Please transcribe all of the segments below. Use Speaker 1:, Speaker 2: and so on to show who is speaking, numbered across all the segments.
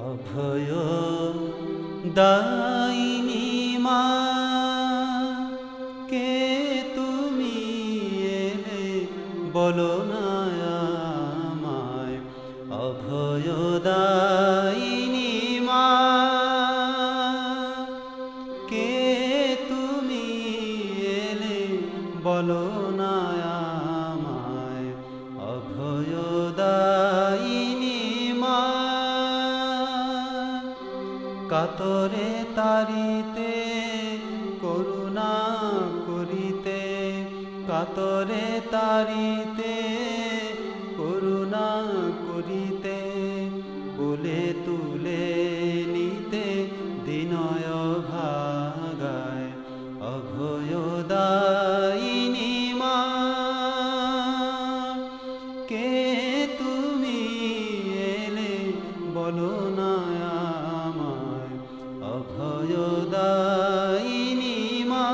Speaker 1: অভয় দায়িনী মা, কে তুমি এলে বলো না আমায়। অভয় দায়িনী মা, কে তুমি এলে বলো না আমায়। অভয় দায়িনী মা, কাতরে তারিতে করুণা করিতে, কাতরে তারিতে করুণা করিতে, কোলে তুলে নিতে দিনয় ভাগায়। অভয় দায়িনী মা, কে তুমি এলে বলো না আমায়। অভয় দায়িনী মা,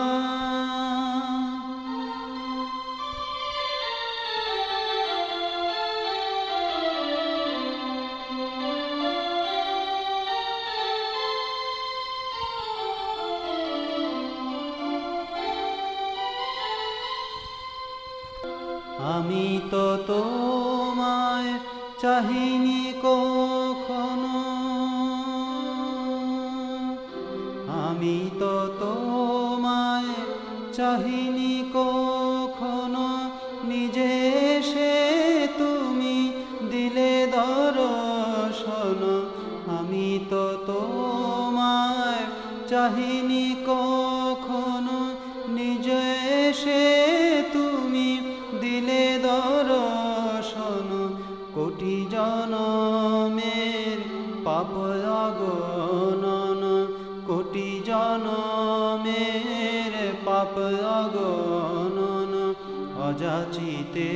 Speaker 1: আমি তো তোমায় চাহিনি কখনো, আমি তো তোমায় চাহিনি কখনো, নিজে সে তুমি দিলে দর্শন। আমি তো তোমায় চাহিনি কখনো, নিজে সে তুমি দিলে দর্শন। কোটি জনমের পাপ অগণন, কোটি জনমের পাপ অগণন, অযাচিতে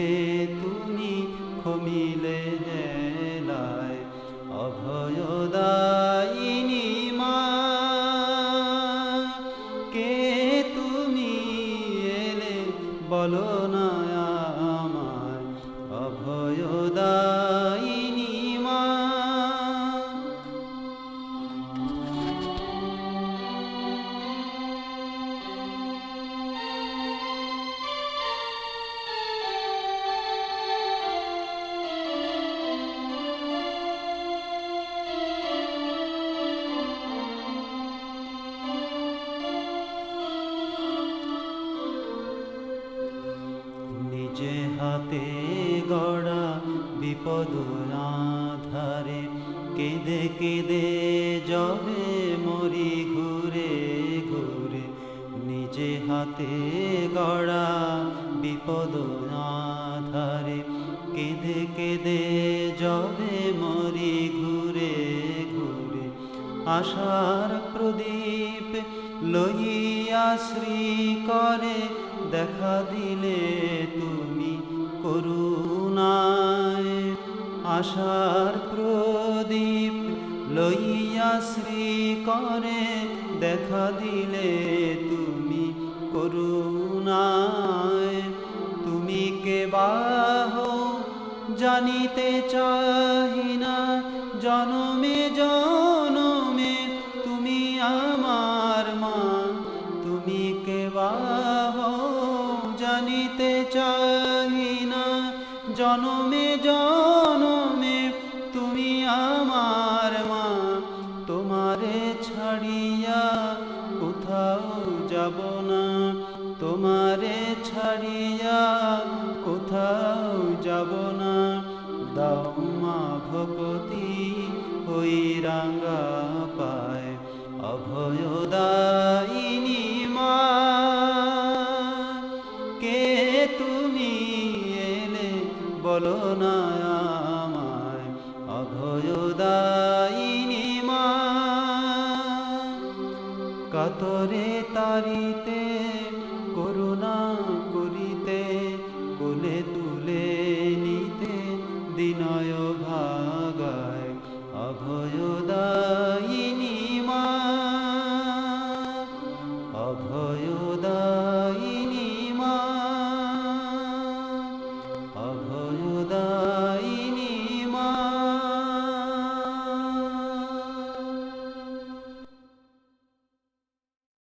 Speaker 1: তুমি ক্ষমিলে হেলায়। অভয় দায়িনী মা, কে তুমি এলে বলো না আমায়। অভয় দায়িনী মা, নিজে হাতে গড়া বিপদ আধারে, কেঁদে কেঁদে যাবে মরি ঘুরে ঘুরে। নিজে হাতে গড়া বিপদ আধারে, কেঁদে কেঁদে যাবে মরি ঘুরে ঘুরে। আশার প্রদীপ লইয়া শ্রী করে দেখা দিলে তুমি করুণায়। আশার প্রদীপ লইয়া শ্রী করে দেখা দিলে তুমি করুণায়। তুমি কে বাহ জানিতে চাহি না, জনমে জনমে তুমি আমার মা। তুমি কে বাহ জানিতে চাহি না, জনমে জনমে তুমি আমার মা। তোমারে ছাড়িয়া কোথাও যাব না, তোমারে ছাড়িয়া কোথাও যাব না। দাও মা ভগতি ওই রাঙ্গা পায়। অভয় দায়িনী মা, কে তুমি এলে বলো না আমায়। অভয় দায়িনী মা, কাতরে তারিতে করুণা করিতে, কোলে তুলে নিতে দিনয় ভাগায়। অভয় দায়িনী